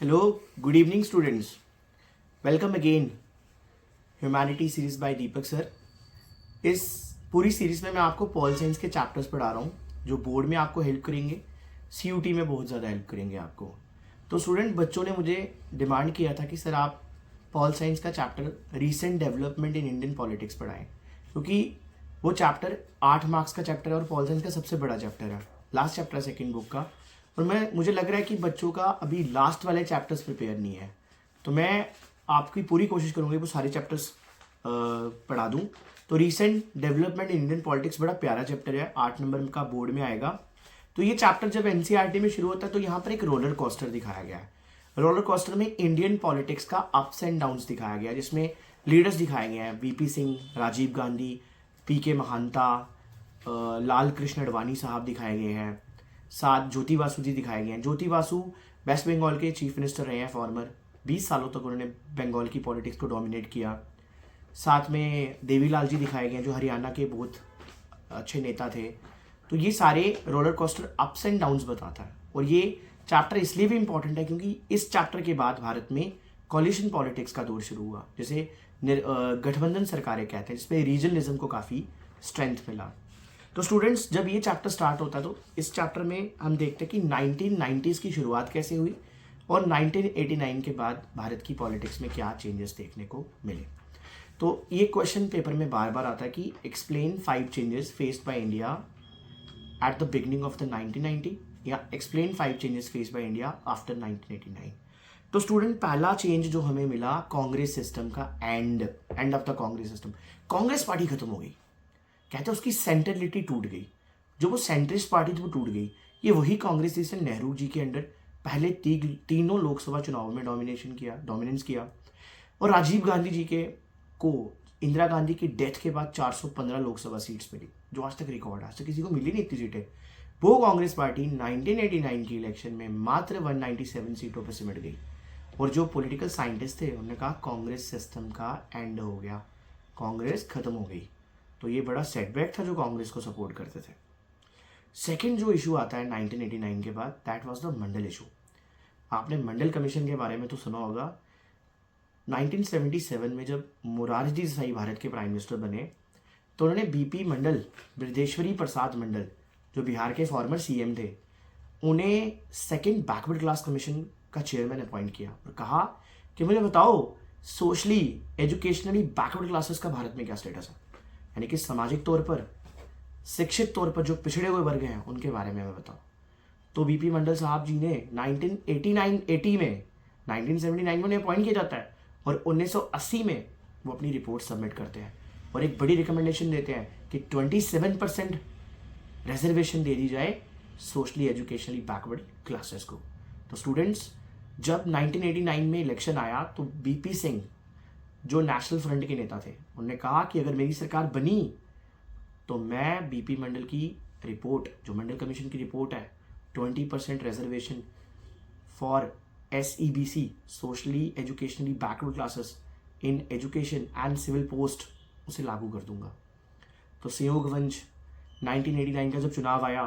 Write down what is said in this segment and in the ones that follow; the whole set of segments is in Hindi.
Hello, good evening students. Welcome again humanity series by Deepak sir. इस पूरी सीरीज में मैं आपको पॉल साइंस के चैप्टर्स पढ़ा रहा हूँ जो बोर्ड में आपको हेल्प करेंगे, सीयूटी में बहुत ज़्यादा हेल्प करेंगे आपको। तो स्टूडेंट बच्चों ने मुझे डिमांड किया था कि सर आप पॉल साइंस का chapter recent development in Indian politics पढ़ाएं, क्योंकि वो चैप्टर 8 मार्क्स का चैप्टर है और पॉल साइंस का सबसे बड़ा चैप्टर है, लास्ट चैप्टर है सेकेंड बुक का। और मुझे लग रहा है कि बच्चों का अभी लास्ट वाले चैप्टर्स प्रिपेयर नहीं है, तो मैं आपकी पूरी कोशिश करूँगी वो सारे चैप्टर्स पढ़ा दूँ। तो recent development in Indian politics बड़ा प्यारा चैप्टर है, 8 नंबर का बोर्ड में आएगा। तो ये चैप्टर जब एनसीईआरटी में शुरू होता है तो यहाँ पर एक रोलर कोस्टर दिखाया गया है। रोलर कोस्टर में इंडियन पॉलिटिक्स का अप्स एंड डाउन्स दिखाया गया है, जिसमें लीडर्स दिखाए गए हैं, वीपी सिंह, राजीव गांधी, पीके महांता, लाल कृष्ण अडवाणी साहब दिखाए गए हैं। साथ ज्योति बासु जी दिखाए गए हैं। ज्योति बासु वेस्ट बंगाल के चीफ मिनिस्टर रहे हैं फॉर्मर, 20 सालों तक उन्होंने बंगाल की पॉलिटिक्स को डोमिनेट किया। साथ में देवीलाल जी दिखाए गए हैं जो हरियाणा के बहुत अच्छे नेता थे। तो ये सारे roller coaster ups and downs बताता है। और ये चैप्टर इसलिए भी इंपॉर्टेंट है क्योंकि इस चैप्टर के बाद भारत में कॉलिशन पॉलिटिक्स का दौर शुरू हुआ, जैसे गठबंधन सरकारें कहते हैं, जिसमें रीजनलिज्म को काफ़ी स्ट्रेंथ मिला। तो स्टूडेंट्स जब ये चैप्टर स्टार्ट होता है तो इस चैप्टर में हम देखते हैं कि 1990s की शुरुआत कैसे हुई और 1989 के बाद भारत की पॉलिटिक्स में क्या चेंजेस देखने को मिले। तो ये क्वेश्चन पेपर में बार बार आता है कि explain 5 changes faced by India at the beginning of the 1990 या explain 5 changes faced by India after 1989। तो स्टूडेंट पहला चेंज जो हमें मिला कांग्रेस सिस्टम का, end of the Congress system. Congress party खत्म हो गई, कहते हैं उसकी सेंट्रलिटी टूट गई। जो वो सेंट्रिस्ट पार्टी थी वो टूट गई। ये वही कांग्रेस जिसने नेहरू जी के अंडर पहले तीनों लोकसभा चुनाव में डोमिनेंस किया और राजीव गांधी जी के को इंदिरा गांधी की डेथ के बाद 415 लोकसभा सीट्स मिली, जो आज तक रिकॉर्ड है, आज तक किसी को मिली नहीं इतनी सीटें। वो कांग्रेस पार्टी 1989 की इलेक्शन में मात्र 197 सीटों पर सिमट गई। और जो पॉलिटिकल साइंटिस्ट थे उन्होंने कहा कांग्रेस सिस्टम का एंड हो गया, कांग्रेस खत्म हो गई। तो ये बड़ा सेटबैक था जो कांग्रेस को सपोर्ट करते थे। सेकंड जो इशू आता है 1989 के बाद, that was the Mandal issue. आपने मंडल कमीशन के बारे में तो सुना होगा। 1977 में जब मोरारजी देसाई भारत के प्राइम मिनिस्टर बने तो उन्होंने बीपी मंडल, बृजेश्वरी प्रसाद मंडल, जो बिहार के फॉर्मर सीएम थे, उन्हें सेकेंड बैकवर्ड क्लास कमीशन का चेयरमैन अपॉइंट किया और कहा कि मुझे बताओ सोशली एजुकेशनली बैकवर्ड क्लासेस का भारत में क्या स्टेटस है, यानी कि सामाजिक तौर पर, शिक्षित तौर पर जो पिछड़े हुए वर्ग हैं उनके बारे में हमें बताओ। तो बीपी मंडल साहब जी ने 1980 में 1979 में उन्हें अपॉइंट किया जाता है और 1980 में वो अपनी रिपोर्ट सबमिट करते हैं और एक बड़ी रिकमेंडेशन देते हैं कि 27% रिजर्वेशन दे दी जाए सोशली एजुकेशनली बैकवर्ड क्लासेस को। तो स्टूडेंट्स जब 1989 में इलेक्शन आया तो बीपी सिंह जो नेशनल फ्रंट के नेता थे, उन्होंने कहा कि अगर मेरी सरकार बनी तो मैं बीपी मंडल की रिपोर्ट, जो मंडल कमीशन की रिपोर्ट है, 20% reservation for SEBC, socially educationally backward classes in education and civil post, उसे लागू कर दूंगा। तो संयोगवंश 1989 का जब चुनाव आया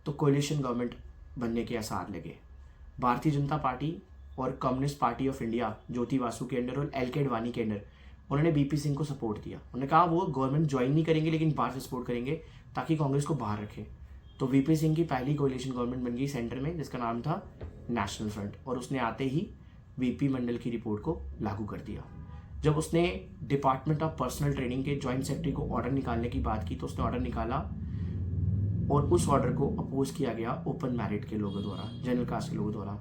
तो कोलिशन गवर्नमेंट बनने के आसार लगे। भारतीय जनता पार्टी और कम्युनिस्ट पार्टी ऑफ इंडिया ज्योति बासु के अंडर और LK अडवाणी के अंडर, उन्होंने बीपी सिंह को सपोर्ट दिया। उन्होंने कहा वो गवर्नमेंट ज्वाइन नहीं करेंगे लेकिन बाहर से सपोर्ट करेंगे ताकि कांग्रेस को बाहर रखें। तो वीपी सिंह की पहली कोलिशन गवर्नमेंट बन गई सेंटर में, जिसका नाम था नेशनल फ्रंट, और उसने आते ही वीपी मंडल की रिपोर्ट को लागू कर दिया। जब उसने डिपार्टमेंट ऑफ पर्सनल ट्रेनिंग के ज्वाइंट सेक्रेटरी को ऑर्डर निकालने की बात की तो उसने ऑर्डर निकाला और उस ऑर्डर को अपोज किया गया ओपन मैरिट के लोगों द्वारा, जनरल कास्ट के लोगों द्वारा।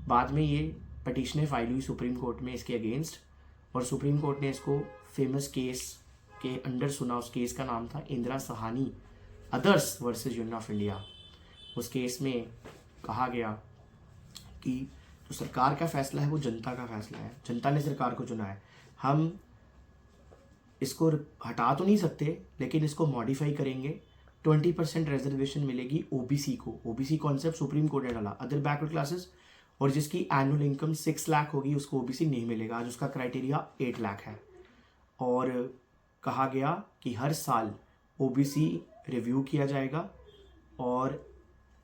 बाद में ये पटिशनें फाइल हुई सुप्रीम कोर्ट में इसके अगेंस्ट और सुप्रीम कोर्ट ने इसको फेमस केस के अंडर सुना। उस केस का नाम था Indira Sahani others versus union of India. उस केस में कहा गया कि जो सरकार का फैसला है वो जनता का फैसला है, जनता ने सरकार को चुना है, हम इसको हटा तो नहीं सकते लेकिन इसको मॉडिफाई करेंगे। 20% रिजर्वेशन मिलेगी ओबीसी को। ओबीसी कॉन्सेप्ट सुप्रीम कोर्ट ने डाला, अदर बैकवर्ड क्लासेस, और जिसकी एनुअल इनकम 6 लाख होगी उसको ओबीसी नहीं मिलेगा। आज उसका क्राइटेरिया 8 लाख है। और कहा गया कि हर साल ओबीसी रिव्यू किया जाएगा और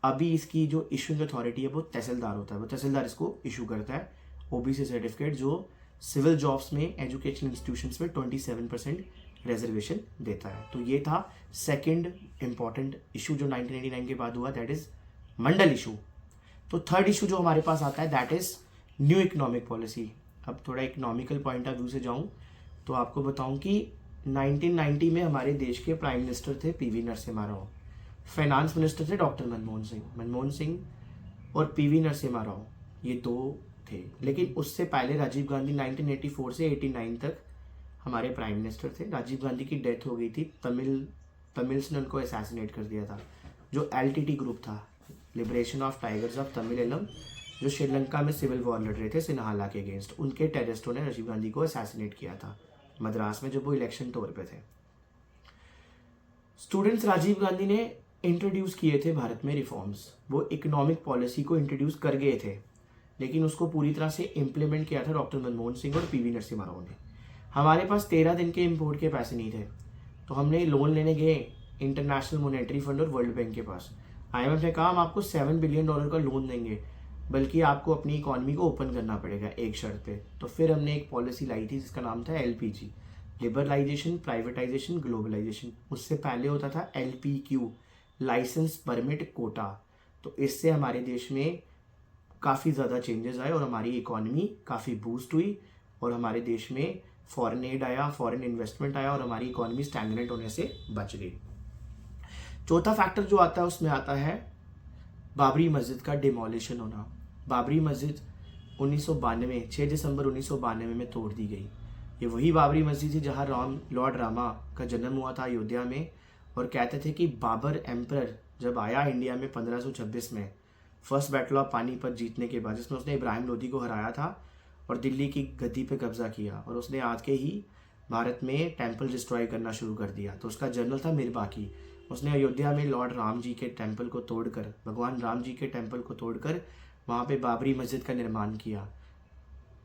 अभी इसकी जो इशूइंग अथॉरिटी है वो तहसीलदार होता है, वो तहसीलदार इसको इशू करता है ओबीसी सर्टिफिकेट, जो सिविल जॉब्स में एजुकेशन इंस्टीट्यूशंस में 27% रिजर्वेशन देता है। तो ये था सेकंड इंपॉर्टेंट इशू जो 1989 के बाद हुआ, दैट इज मंडल इशू। तो थर्ड इशू जो हमारे पास आता है that is new economic policy. अब थोड़ा इकोनॉमिकल पॉइंट ऑफ व्यू से जाऊं तो आपको बताऊं कि 1990 में हमारे देश के प्राइम मिनिस्टर थे PV Narasimha Rao, finance minister थे डॉक्टर मनमोहन सिंह और पीवी नरसिम्हा राव, ये दो थे। लेकिन उससे पहले राजीव गांधी 1984 से 89 तक हमारे प्राइम मिनिस्टर थे। राजीव गांधी की डेथ हो गई थी, तमिल्स ने उनको असैसिनेट कर दिया था। जो एलटीटी ग्रुप था, liberation of tigers of Tamil, जो श्रीलंका में सिविल वॉर लड़ रहे थे सिन्हाला के अगेंस्ट, उनके टेररिस्टों ने राजीव गांधी को असैसिनेट किया था मद्रास में जब वो इलेक्शन टूर पे थे। स्टूडेंट्स, राजीव गांधी ने इंट्रोड्यूस किए थे भारत में रिफॉर्म्स, वो इकोनॉमिक पॉलिसी को इंट्रोड्यूस कर गए थे, लेकिन उसको पूरी तरह से इम्प्लीमेंट किया था डॉक्टर मनमोहन सिंह और पीवी नरसिम्हा राव ने। हमारे पास 13 दिन के इम्पोर्ट के पैसे नहीं थे, तो हमने लोन लेने गए इंटरनेशनल मॉनेटरी फंड और वर्ल्ड बैंक के पास। IMF ने कहा हम आपको $7 बिलियन का लोन देंगे, बल्कि आपको अपनी इकोनॉमी को ओपन करना पड़ेगा एक शर्त पे। तो फिर हमने एक पॉलिसी लाई थी जिसका नाम था LPG, लिबरलाइजेशन, प्राइवेटाइजेशन, ग्लोबलाइजेशन। उससे पहले होता था LPQ, लाइसेंस परमिट कोटा। तो इससे हमारे देश में काफ़ी ज़्यादा चेंजेस आए और हमारी इकोनॉमी काफ़ी बूस्ट हुई और हमारे देश में फॉरेन एड आया, फॉरेन इन्वेस्टमेंट आया और हमारी इकोनॉमी स्टैग्नेंट होने से बच गई। चौथा फैक्टर जो आता है उसमें आता है बाबरी मस्जिद का डिमोलिशन होना। बाबरी मस्जिद 1992 6 दिसंबर 1992 में तोड़ दी गई। ये वही बाबरी मस्जिद थी जहाँ लॉर्ड रामा का जन्म हुआ था अयोध्या में, और कहते थे कि बाबर एम्परर जब आया इंडिया में 1526 में फर्स्ट बैटल ऑफ पानीपत जीतने के बाद, जिसमें उसने इब्राहिम लोधी को हराया था और दिल्ली की गद्दी पे कब्जा किया, और उसने आके ही भारत में टेम्पल डिस्ट्रॉय करना शुरू कर दिया। तो उसका जनरल था मिर्बाकी। उसने अयोध्या में लॉर्ड राम जी के टेम्पल को तोड़कर, भगवान राम जी के टेम्पल को तोड़कर वहाँ पे बाबरी मस्जिद का निर्माण किया।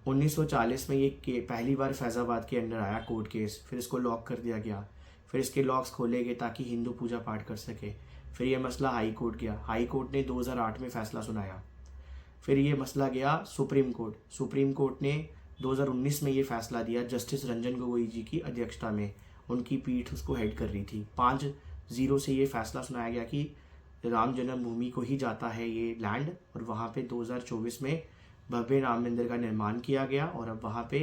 1940 में ये पहली बार फैज़ाबाद के अंडर आया कोर्ट केस, फिर इसको लॉक कर दिया गया, फिर इसके लॉक्स खोले गए ताकि हिंदू पूजा पाठ कर सके। फिर ये मसला हाई कोर्ट गया, हाई कोर्ट ने 2008 में फैसला सुनाया। फिर ये मसला गया सुप्रीम कोर्ट ने 2019 में ये फैसला दिया जस्टिस रंजन गोगोई जी की अध्यक्षता में, उनकी पीठ उसको हेड कर रही थी। 5-0 से ये फैसला सुनाया गया कि राम जन्मभूमि को ही जाता है ये लैंड, और वहाँ पे 2024 में भव्य राम मंदिर का निर्माण किया गया। और अब वहाँ पे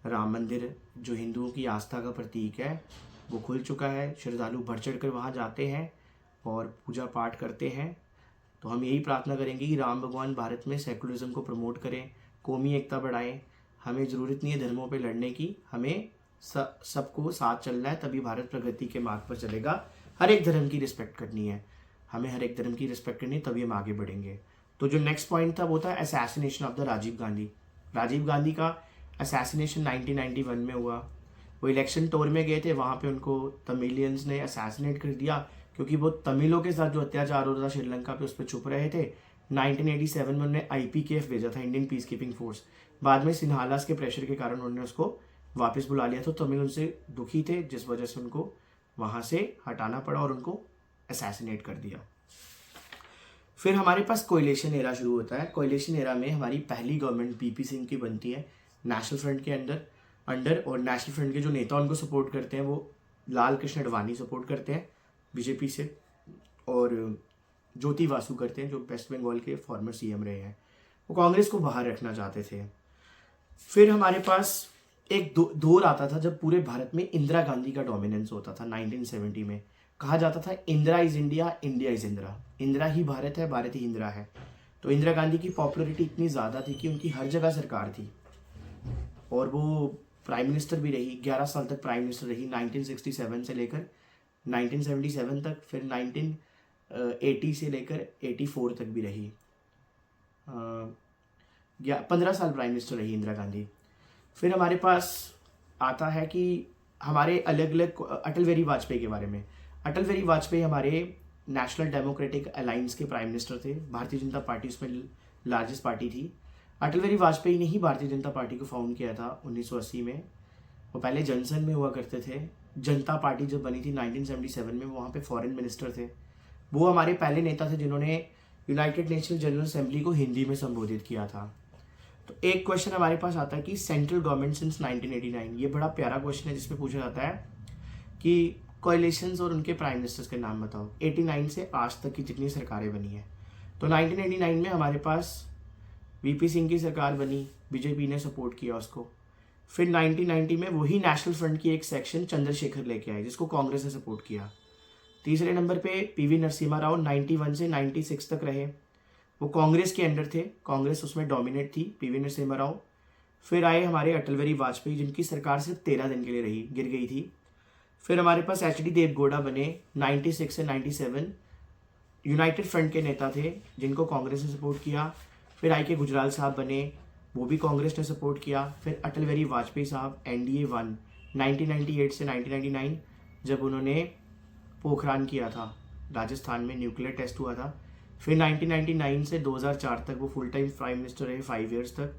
राम मंदिर जो हिंदुओं की आस्था का प्रतीक है वो खुल चुका है। श्रद्धालु बढ़ चढ़ कर वहाँ जाते हैं और पूजा पाठ करते हैं। तो हम यही प्रार्थना करेंगे कि राम भगवान भारत में सेकुलरिज्म को प्रमोट करें, कौमी एकता बढ़ाएं। हमें ज़रूरत नहीं है धर्मों पे लड़ने की, हमें सबको साथ चलना है, तभी भारत प्रगति के मार्ग पर चलेगा। हर एक धर्म की रिस्पेक्ट करनी है, हमें हर एक धर्म की रिस्पेक्ट करनी है, तभी हम आगे बढ़ेंगे। तो जो नेक्स्ट पॉइंट था वो था assassination of the Rajiv Gandhi. Rajiv Gandhi का असैसिनेशन 1991 में हुआ। वो इलेक्शन टूर में गए थे, वहाँ पे उनको तमिलियंस ने असैसिनेट कर दिया क्योंकि वो तमिलों के साथ जो अत्याचार हो रहा था श्रीलंका पे उस पर चुप रहे थे। 1987 में उन्होंने IPKF भेजा था, इंडियन पीस कीपिंग फोर्स। बाद में सिन्हालास के प्रेशर के कारण उन्होंने उसको वापस बुला लिया। तो तमिल उनसे दुखी थे, जिस वजह से उनको वहाँ से हटाना पड़ा और उनको असैसिनेट कर दिया। फिर हमारे पास कोएलिशन एरा शुरू होता है। कोएलिशन एरा में हमारी पहली गवर्नमेंट BP सिंह की बनती है नेशनल फ्रंट के अंडर, और नेशनल फ्रंट के जो नेता उनको सपोर्ट करते हैं वो लाल कृष्ण आडवाणी सपोर्ट करते हैं BJP से, और ज्योति वासु करते हैं जो वेस्ट बंगाल के फॉर्मर CM रहे हैं। वो कांग्रेस को बाहर रखना चाहते थे। फिर हमारे पास एक दौर आता था जब पूरे भारत में इंदिरा गांधी का डोमिनेंस होता था। 1970 में कहा जाता था Indira is India, India is Indira, Indira ही भारत है, भारत ही इंदिरा है। तो इंदिरा गांधी की पॉपुलैरिटी इतनी ज़्यादा थी कि उनकी हर जगह सरकार थी और वो प्राइम मिनिस्टर भी रही, 11 साल तक प्राइम मिनिस्टर रही, 1967 से लेकर 1977 तक, फिर 1980 से लेकर 84 तक भी रही। 15 साल प्राइम मिनिस्टर रही इंदिरा गांधी। फिर हमारे पास आता है कि हमारे अलग अलग अटल बिहारी वाजपेयी के बारे में। अटल बिहारी वाजपेयी हमारे नेशनल डेमोक्रेटिक अलायंस के प्राइम मिनिस्टर थे। भारतीय जनता पार्टी उसमें लार्जेस्ट पार्टी थी। अटल बिहारी वाजपेयी ने ही भारतीय जनता पार्टी को फाउंड किया था 1980 में। वो पहले जनसंघ में हुआ करते थे। जनता पार्टी जब बनी थी 1977 में, वहाँ पे फॉरेन मिनिस्टर थे। वो हमारे पहले नेता थे जिन्होंने यूनाइटेड नेशन जनरल असेंबली को हिंदी में संबोधित किया था। तो एक क्वेश्चन हमारे पास आता है कि सेंट्रल गवर्नमेंट सिंस 1989, ये बड़ा प्यारा क्वेश्चन है जिसमें पूछा जाता है कि कोalitions और उनके प्राइम मिनिस्टर्स के नाम बताओ 89 से आज तक की जितनी सरकारें बनी हैं। तो 1989 में हमारे पास वीपी सिंह की सरकार बनी, बीजेपी ने सपोर्ट किया उसको। फिर 1990 में वही नेशनल फ्रंट की एक सेक्शन चंद्रशेखर लेके आए जिसको कांग्रेस ने सपोर्ट किया। तीसरे नंबर पे पीवी नरसिम्हा राव 91 से 96 तक रहे, वो कांग्रेस के अंडर थे, कांग्रेस उसमें डोमिनेट थी, पीवी नरसिम्हा राव। फिर आए हमारे अटल बिहारी वाजपेयी जिनकी सरकार सिर्फ 13 दिन के लिए रही, गिर गई थी। फिर हमारे पास एचडी देवगौड़ा बने 96 से 97, यूनाइटेड फ्रंट के नेता थे जिनको कांग्रेस ने सपोर्ट किया। फिर आई के गुजराल साहब बने, वो भी कांग्रेस ने सपोर्ट किया। फिर अटल बिहारी वाजपेयी साहब NDA 1 1998 से 1999, जब उन्होंने पोखरान किया था, राजस्थान में न्यूक्लियर टेस्ट हुआ था। फिर 1999 से 2004 तक वो फुल टाइम प्राइम मिनिस्टर रहे 5 ईयर्स तक।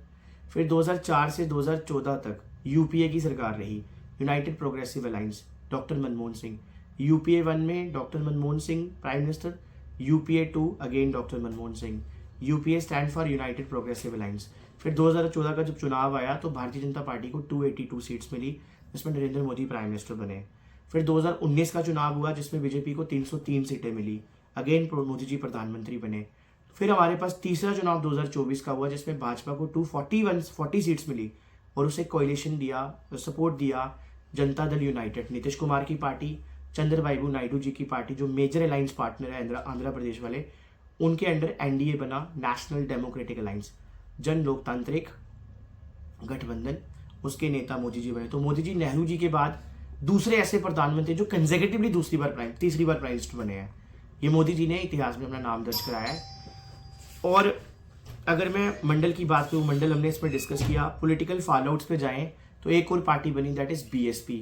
फिर 2004 से 2014 तक यूपीए की सरकार रही, United progressive alliance, doctor Manmohan Singh. UPA 1 में doctor Manmohan Singh prime minister, UPA 2 again doctor Manmohan Singh. UPA stand for United progressive alliance. फिर 2014 का जब चुनाव आया तो भारतीय जनता पार्टी को 282 सीट्स मिली, जिसमें नरेंद्र मोदी प्राइम मिनिस्टर बने। फिर 2019 का चुनाव हुआ जिसमें बीजेपी को 303 सीटें मिली, अगेन मोदी जी प्रधानमंत्री बने। फिर हमारे पास तीसरा चुनाव 2024 का हुआ जिसमें भाजपा को 240 सीट्स मिली और उसे कोalition दिया, सपोर्ट दिया जनता दल यूनाइटेड, नीतीश कुमार की पार्टी, चंद्रबाबू नायडू जी की पार्टी जो मेजर अलायंस पार्टनर है आंध्र प्रदेश वाले, उनके अंडर NDA बना, नेशनल डेमोक्रेटिक अलायंस, जन लोकतांत्रिक गठबंधन, उसके नेता मोदी जी बने। तो मोदी जी नेहरू जी के बाद दूसरे ऐसे प्रधानमंत्री जो कंसेक्यूटिवली तीसरी बार प्राइम मिनिस्टर बने हैं। ये मोदी जी ने इतिहास में अपना नाम दर्ज कराया है। और अगर मैं मंडल की बात करूँ, मंडल हमने इसमें डिस्कस किया। पॉलिटिकल फॉलोआउट्स पे जाएं तो एक और पार्टी बनी, that is BSP,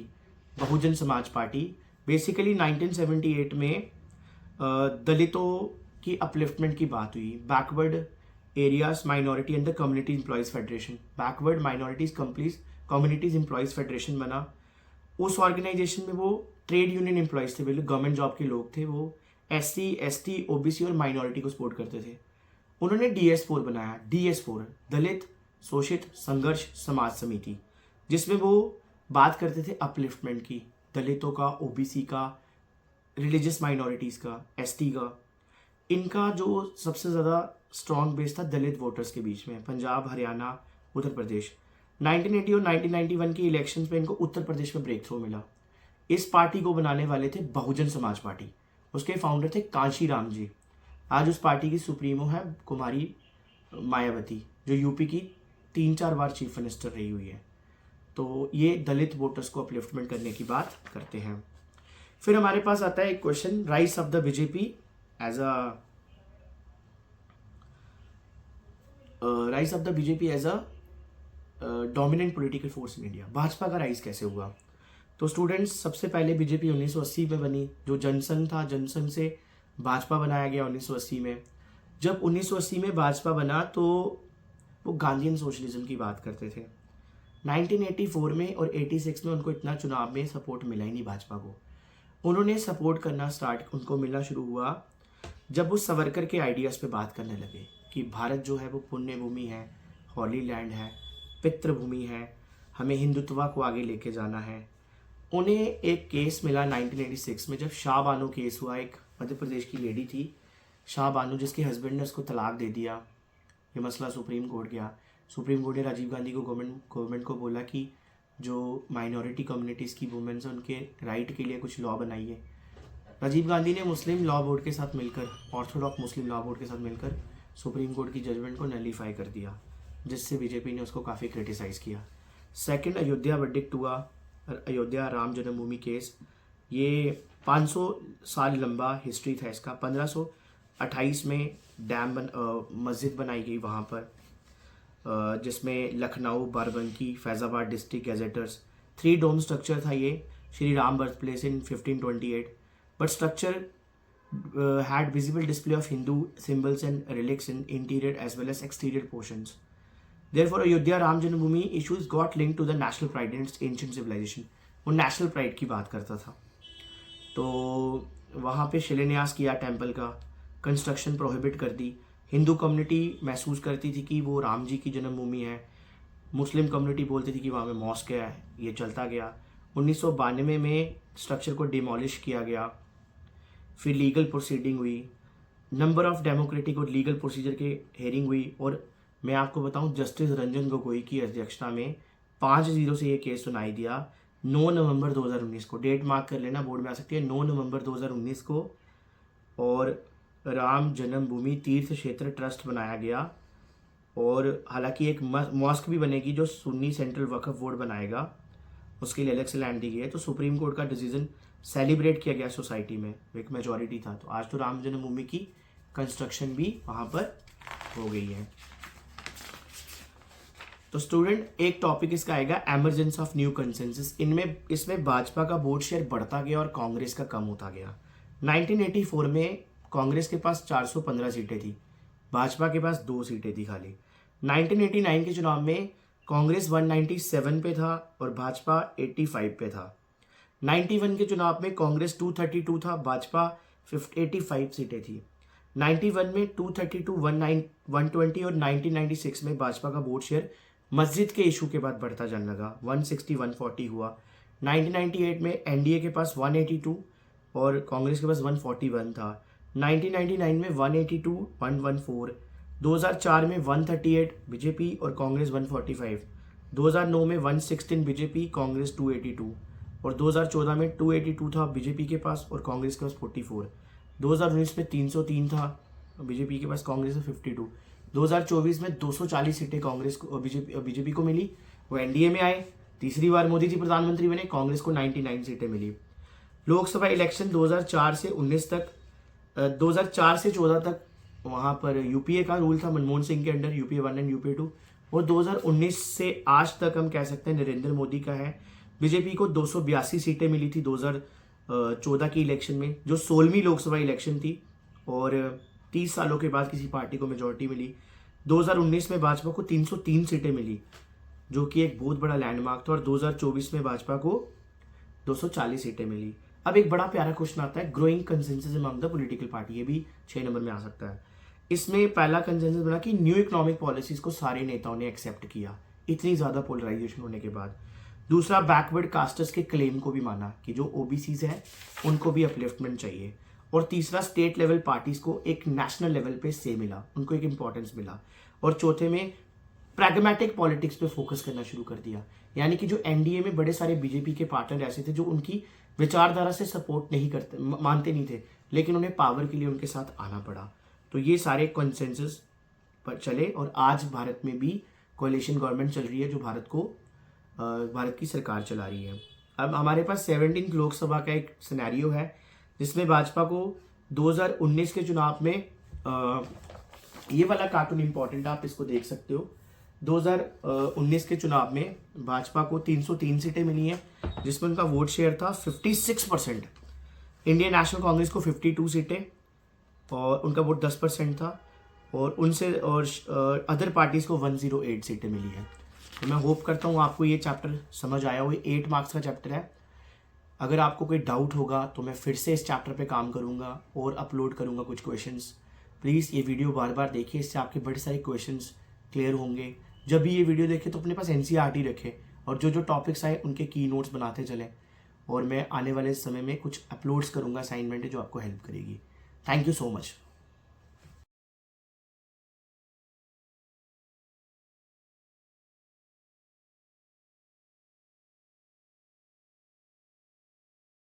Bahujan Samaj party. Basically 1978 में दलितों की अपलिफ्टमेंट की बात हुई, backward areas minority and the community employees federation, backward minorities communities employees federation बना। उस ऑर्गेनाइजेशन में वो ट्रेड यूनियन एम्प्लॉयज थे, बिल्कुल गवर्नमेंट जॉब के लोग थे, वो SC ST OBC और माइनॉरिटी को सपोर्ट करते थे। उन्होंने DS4 बनाया, DS4 दलित शोषित संघर्ष समाज समिति, जिसमें वो बात करते थे अपलिफ्टमेंट की, दलितों का, OBC का, रिलीजियस माइनॉरिटीज़ का, ST का। इनका जो सबसे ज़्यादा स्ट्रॉन्ग बेस था दलित वोटर्स के बीच में, पंजाब, हरियाणा, उत्तर प्रदेश। 1980 और 1991 के इलेक्शंस में इनको उत्तर प्रदेश में ब्रेक थ्रू मिला। इस पार्टी को बनाने वाले थे बहुजन समाज पार्टी, उसके फाउंडर थे कांशी राम जी। आज उस पार्टी की सुप्रीमो है कुमारी मायावती, जो यूपी की 3-4 बार चीफ मिनिस्टर रही हुई है। तो ये दलित वोटर्स को अपलिफ्टमेंट करने की बात करते हैं। फिर हमारे पास आता है एक question, rise of the BJP as a dominant political force in India. Bhajpa का राइज कैसे हुआ? तो स्टूडेंट्स, सबसे पहले बीजेपी 1980 में बनी, जो जनसंघ था, जनसंघ से भाजपा बनाया गया 1980 में। जब 1980 में भाजपा बना तो वो गांधीयन सोशलिज्म की बात करते थे। 1984 में और 86 में उनको इतना चुनाव में सपोर्ट मिला ही नहीं भाजपा को। उन्होंने सपोर्ट करना उनको मिलना शुरू हुआ जब वो सावरकर के आइडियाज़ पे बात करने लगे कि भारत जो है वो पुण्य भूमि है, हॉली लैंड है, पितृभूमि है, हमें हिंदुत्व को आगे लेके जाना है। उन्हें एक केस मिला 1986 में, जब शाह बानो केस हुआ। एक मध्य प्रदेश की लेडी थी शाह बानो, जिसके हस्बैंड ने उसको तलाक दे दिया। ये मसला सुप्रीम कोर्ट गया। सुप्रीम कोर्ट ने राजीव गांधी को गवर्नमेंट को बोला कि जो माइनॉरिटी कम्युनिटीज़ की वुमेन्स हैं उनके राइट के लिए कुछ लॉ बनाइए। राजीव गांधी ने मुस्लिम लॉ बोर्ड के साथ मिलकर, ऑर्थोडॉक्स मुस्लिम लॉ बोर्ड के साथ मिलकर सुप्रीम कोर्ट की जजमेंट को नलीफाई कर दिया, जिससे बीजेपी ने उसको काफ़ी क्रिटिसाइज़ किया। सेकंड, अयोध्या वर्डिक्ट हुआ, अयोध्या राम जन्मभूमि केस। ये 500 साल लंबा हिस्ट्री था इसका। 1528 में मस्जिद बनाई गई वहाँ पर, जिसमें Lucknow, Barabanki, Faizabad district gazetteers. 3 dome structure था ये, Shri Ram birth place in 1528, but structure had visible display of Hindu symbols and relics in interior as well as exterior portions. Therefore, Ayodhya Ram Janmabhoomi issues got linked to the national pride and its ancient civilization. वो नेशनल प्राइड की बात करता था। तो वहाँ पे शिलान्यास किया टेम्पल का, कंस्ट्रक्शन प्रोहिबिट कर दी। हिंदू कम्युनिटी महसूस करती थी कि वो राम जी की जन्मभूमि है, मुस्लिम कम्युनिटी बोलती थी कि वहाँ पे मॉस्क है, ये चलता गया। 1992 में स्ट्रक्चर को डिमोलिश किया गया, फिर लीगल प्रोसीडिंग हुई, नंबर ऑफ डेमोक्रेटिक और लीगल प्रोसीजर के हेयरिंग हुई, और मैं आपको बताऊं जस्टिस रंजन गोगोई की अध्यक्षता में 5-0 से ये केस सुनाई दिया 9 नवंबर 2019 को। डेट मार्क कर लेना, बोर्ड में आ सकती है, 9 नवंबर 2019 को। और राम जन्मभूमि तीर्थ क्षेत्र ट्रस्ट बनाया गया, और हालांकि एक मॉस्क भी बनेगी जो सुन्नी सेंट्रल वक्फ बोर्ड बनाएगा, उसके लिए अलग से लैंड दी गई है। तो सुप्रीम कोर्ट का डिसीजन सेलिब्रेट किया गया सोसाइटी में, एक मेजॉरिटी था। तो आज तो राम जन्मभूमि की कंस्ट्रक्शन भी वहाँ पर हो गई है। तो स्टूडेंट एक टॉपिक इसका आएगा एमरजेंस ऑफ न्यू कंसेंसस। इसमें भाजपा का वोट शेयर बढ़ता गया और कांग्रेस का कम होता गया। 1984 में कांग्रेस के पास 415 सीटें थी, भाजपा के पास 2 सीटें थी खाली। 1989 के चुनाव में कांग्रेस 197 पे था और भाजपा 85 पे था। 91 के चुनाव में कांग्रेस 232 था, भाजपा 85 सीटें थी। 91 में 232, 120 और 1996 में भाजपा का वोट शेयर मस्जिद के इशू के बाद बढ़ता जाने लगा, 160, 140 हुआ। 1998 में एनडीए के पास 182 और कांग्रेस के पास 141 था। 1999 में 182, 114। 2004 में 138 बीजेपी और कांग्रेस 145। 2009 में 116 बीजेपी, कांग्रेस 282 और 2014 में 282 था बीजेपी के पास और कांग्रेस के पास 44। 2019 में 303 था बीजेपी के पास, कांग्रेस में 52। 2024 में 240 सीटें कांग्रेस को बीजेपी को मिली, वो एनडीए में आए, तीसरी बार मोदी जी प्रधानमंत्री बने, कांग्रेस को 99 सीटें मिली। लोकसभा इलेक्शन 2004 से 19 तक 2004 से 14 तक वहाँ पर यूपीए का रूल था, मनमोहन सिंह के अंडर, यूपीए 1 एंड यूपीए 2। और 2019 से आज तक हम कह सकते हैं नरेंद्र मोदी का है। बीजेपी को 282 सीटें मिली थी 2014 की इलेक्शन में, जो 16वीं लोकसभा इलेक्शन थी, और 30 सालों के बाद किसी पार्टी को मेजोरिटी मिली। 2019 में भाजपा को 303 सीटें मिली, जो कि एक बहुत बड़ा लैंडमार्क था, और 2024 में भाजपा को 240 सीटें मिली। अब एक बड़ा प्यारा क्वेश्चन आता है, growing consensus among the political party, ये भी 6 नंबर में आ सकता है। इसमें पहला कंसेंसस बना कि न्यू इकोनॉमिक पॉलिसीज को सारे नेताओं ने एक्सेप्ट किया, इतनी ज्यादा पोलराइजेशन होने के बाद। दूसरा, बैकवर्ड कास्टर्स के क्लेम को भी माना कि जो ओबीसीज हैं उनको भी अपलिफ्टमेंट चाहिए। और तीसरा, स्टेट लेवल पार्टीज को एक नेशनल लेवल पे से मिला, उनको एक इंपॉर्टेंस मिला। और चौथे में प्रैग्मेटिक पॉलिटिक्स पे फोकस करना शुरू कर दिया, यानी कि जो एनडीए में बड़े सारे बीजेपी के पार्टनर ऐसे थे जो उनकी विचारधारा से सपोर्ट नहीं करते, मानते नहीं थे, लेकिन उन्हें पावर के लिए उनके साथ आना पड़ा। तो ये सारे कंसेंसस पर चले, और आज भारत में भी कोalition गवर्नमेंट चल रही है जो भारत की सरकार चला रही है। अब हमारे पास 17 लोकसभा का एक सिनेरियो है, जिसमें भाजपा को 2019 के चुनाव में ये वाला कार्टून इंपॉर्टेंट, आप इसको देख सकते हो। 2019 के चुनाव में भाजपा को 303 सीटें मिली हैं, जिसमें उनका वोट शेयर था 56%। इंडियन नेशनल कांग्रेस को 52 सीटें और उनका वोट 10% था, और उनसे और अदर पार्टीज को 108 सीटें मिली हैं। तो मैं होप करता हूँ आपको ये चैप्टर समझ आया हो। 8 मार्क्स का चैप्टर है। अगर आपको कोई डाउट होगा तो मैं फिर से इस चैप्टर पे काम करूँगा और अपलोड करूँगा कुछ क्वेश्चंस। प्लीज़ ये वीडियो बार बार देखिए, इससे आपके बड़े सारे क्वेश्चंस क्लियर होंगे। जब भी ये वीडियो देखें तो अपने पास एनसीईआरटी रखें, और जो जो टॉपिक्स आए उनके की नोट्स बनाते चलें, और मैं आने वाले समय में कुछ अपलोड्स करूँगा असाइनमेंट जो आपको हेल्प करेगी। Thank you so much.